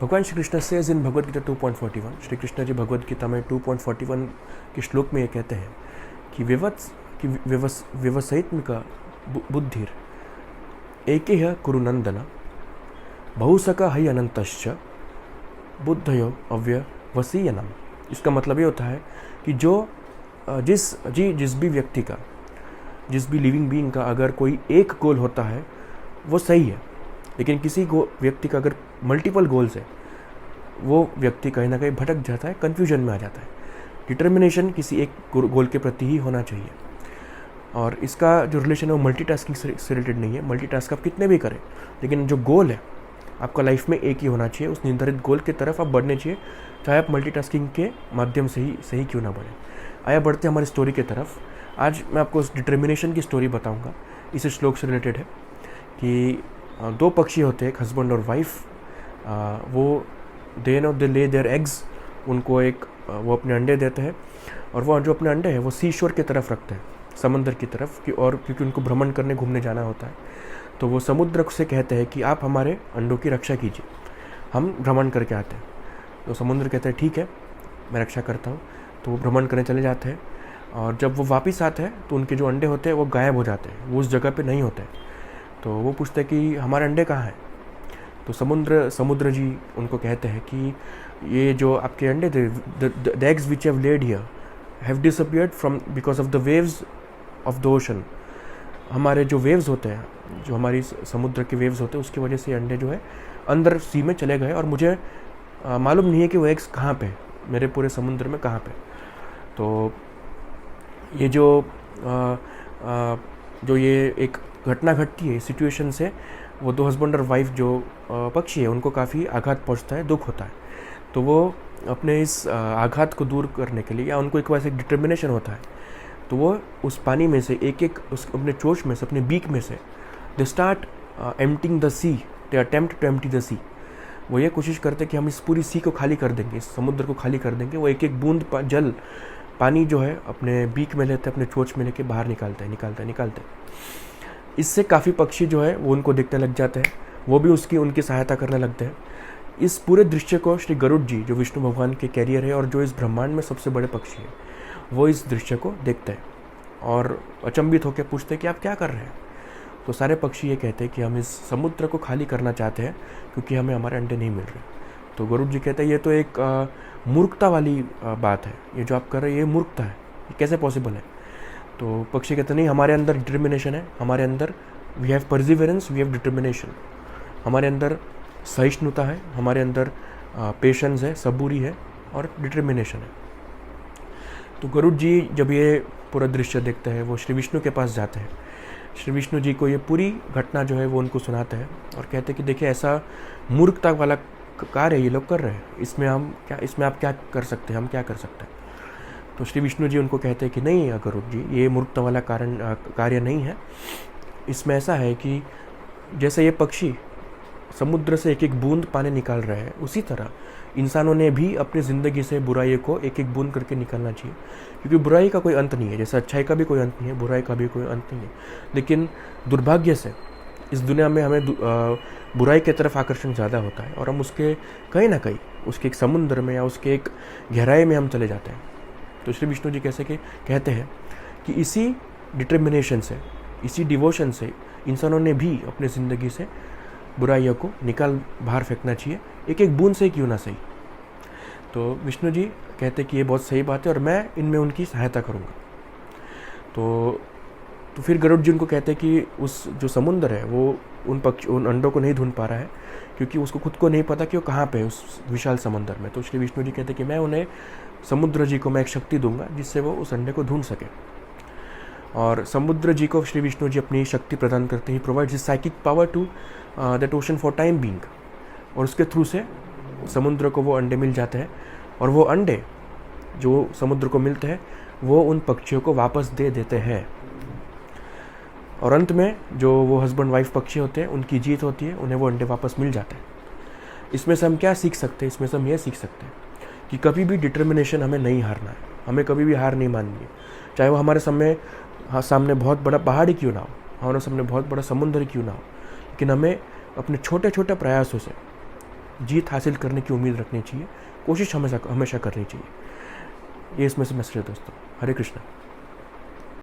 भगवान Shri Krishna says in Bhagavad Gita 2.41, Shri Krishna ji Bhagavad Gita में 2.41 के श्लोक में ये कहते हैं कि व्यवसायित्मिक बुद्धिर एक कुरुनंदन बहुसक हई अनंतश्च बुद्धयो अव्यवसीयनम। इसका मतलब ये होता है कि जिस भी व्यक्ति का, जिस भी लिविंग बीइंग का अगर कोई एक गोल होता है वो सही है, लेकिन किसी व्यक्ति का अगर मल्टीपल गोल्स है वो व्यक्ति कहीं ना कहीं भटक जाता है, कन्फ्यूजन में आ जाता है। डिटर्मिनेशन किसी एक गोल के प्रति ही होना चाहिए। और इसका जो रिलेशन है वो मल्टीटास्किंग से रिलेटेड नहीं है। मल्टीटास्क आप कितने भी करें, लेकिन जो गोल है आपका लाइफ में एक ही होना चाहिए। उस निर्धारित गोल की तरफ आप बढ़ने चाहिए, चाहे आप मल्टीटास्किंग के माध्यम से ही सही क्यों ना बढ़े। आया बढ़ते हैं हमारी स्टोरी की तरफ। आज मैं आपको उस डिटर्मिनेशन की स्टोरी बताऊंगा। इस श्लोक से रिलेटेड है कि दो पक्षी होते हैं, एक हस्बैंड और वाइफ। वो दे ले देयर एग्स, उनको वो अपने अंडे देते हैं, और वो जो अपने अंडे हैं वो सी शोर की तरफ रखते हैं, समंदर की तरफ की, और क्योंकि उनको भ्रमण करने घूमने जाना होता है तो वो समुद्र से कहते हैं कि आप हमारे अंडों की रक्षा कीजिए, हम भ्रमण करके आते हैं। तो समुद्र कहते हैं ठीक है, मैं रक्षा करता हूँ। तो वो भ्रमण करने चले जाते हैं, और जब वो वापस आते हैं तो उनके जो अंडे होते हैं वो गायब हो जाते हैं, वो उस जगह पे नहीं होते। तो वो पूछते हैं कि हमारे अंडे कहाँ हैं। तो समुद्र जी उनको कहते हैं कि ये जो आपके अंडे थे, the eggs which have led here have disappeared from because of the waves of the ocean. हमारे जो वेव्स होते हैं, जो हमारी समुद्र के वेव्स होते हैं, उसकी वजह से अंडे जो है अंदर सी में चले गए, और मुझे मालूम नहीं है कि वो एग्स कहाँ पे, मेरे पूरे समुद्र में कहाँ पे। तो ये जो ये एक घटना घटती है, सिचुएशन से वो दो हस्बैंड और वाइफ जो पक्षी है उनको काफ़ी आघात पहुंचता है, दुख होता है। तो वो अपने इस आघात को दूर करने के लिए, या उनको एक वैसे डिटर्मिनेशन होता है, तो वो उस पानी में से एक उस अपने चोंच में से, अपने बीक में से, they start emptying the sea, they attempt to empty the sea. वो ये कोशिश करते कि हम इस पूरी सी को खाली कर देंगे, इस समुद्र को खाली कर देंगे। वो एक बूंद पानी जो है अपने बीक में लेते, अपने चोंच में लेके बाहर निकालते हैं। इससे काफ़ी पक्षी जो है वो उनको देखने लग जाते हैं, वो भी उनकी सहायता करने लगते हैं। इस पूरे दृश्य को श्री गरुड़ जी, जो विष्णु भगवान के कैरियर है और जो इस ब्रह्मांड में सबसे बड़े पक्षी है, वो इस दृश्य को देखते हैं और अचंभित होकर पूछते हैं कि आप क्या कर रहे हैं। तो सारे पक्षी ये कहते हैं कि हम इस समुद्र को खाली करना चाहते हैं क्योंकि हमें हमारे अंडे नहीं मिल रहे। तो गरुड़ जी कहते हैं ये तो एक मूर्खता वाली बात है, ये जो आप कर रहे हैं ये मूर्खता है, ये कैसे पॉसिबल है। तो पक्षी कहते नहीं, हमारे अंदर डिटर्मिनेशन है, हमारे अंदर we have perseverance, we have determination, हमारे अंदर सहिष्णुता है, हमारे अंदर पेशेंस है, सबूरी है और डिटर्मिनेशन है। तो गरुड़ जी जब ये पूरा दृश्य देखते हैं वो श्री विष्णु के पास जाते हैं। श्री विष्णु जी को ये पूरी घटना जो है वो उनको सुनाते हैं और कहते हैं कि देखिए ऐसा मूर्खता वाला कार्य ये लोग कर रहे हैं, इसमें आप क्या कर सकते हैं, हम क्या कर सकते हैं। तो श्री विष्णु जी उनको कहते हैं कि नहीं गरुड़ जी, ये मूर्खता वाला कार्य नहीं है। इसमें ऐसा है कि जैसे ये पक्षी समुद्र से एक एक बूंद पानी निकाल रहे हैं, उसी तरह इंसानों ने भी अपनी ज़िंदगी से बुराई को एक एक बूंद करके निकालना चाहिए, क्योंकि बुराई का कोई अंत नहीं है। जैसे अच्छाई का भी कोई अंत नहीं है, बुराई का भी कोई अंत नहीं है। लेकिन दुर्भाग्य से इस दुनिया में हमें बुराई की तरफ आकर्षण ज़्यादा होता है और हम उसके कहीं ना कहीं उसके एक समुद्र में या उसके एक गहराई में हम चले जाते हैं। तो श्री विष्णु जी कैसे कहते हैं कि इसी डिटर्मिनेशन से, इसी डिवोशन से इंसानों ने भी अपनी ज़िंदगी से बुराइयों को निकाल बाहर फेंकना चाहिए, एक एक बूंद से क्यों ना सही। तो विष्णु जी कहते कि ये बहुत सही बात है और मैं इनमें उनकी सहायता करूँगा। तो फिर गरुड़ जी उनको कहते हैं कि उस जो समुद्र है वो उन अंडों को नहीं ढूंढ पा रहा है क्योंकि उसको खुद को नहीं पता कि वो कहाँ पे है उस विशाल समंदर में। तो श्री विष्णु जी कहते हैं कि मैं उन्हें, समुद्र जी को मैं एक शक्ति दूंगा जिससे वो उस अंडे को ढूंढ सके। और समुद्र जी को श्री विष्णु जी अपनी शक्ति प्रदान करते ही provide his psychic power to that ocean for time being, और उसके थ्रू से समुद्र को वो अंडे मिल जाते हैं और वो अंडे जो समुद्र को मिलते हैं वो उन पक्षियों को वापस दे देते हैं। और अंत में जो वो हस्बैंड वाइफ पक्षी होते हैं उनकी जीत होती है, उन्हें वो अंडे वापस मिल जाते हैं। इसमें से हम क्या सीख सकते हैं? इसमें से हम ये सीख सकते हैं कि कभी भी डिटर्मिनेशन हमें नहीं हारना है, हमें कभी भी हार नहीं माननी है। चाहे वो हमारे सामने बहुत बड़ा पहाड़ ही क्यों ना हो, हमारे सामने बहुत बड़ा समुद्र ही क्यों ना हो, लेकिन हमें अपने छोटे छोटे प्रयासों से जीत हासिल करने की उम्मीद रखनी चाहिए, कोशिश हमेशा हमेशा करनी चाहिए। ये इसमें से मैसेज है दोस्तों। हरे कृष्णा।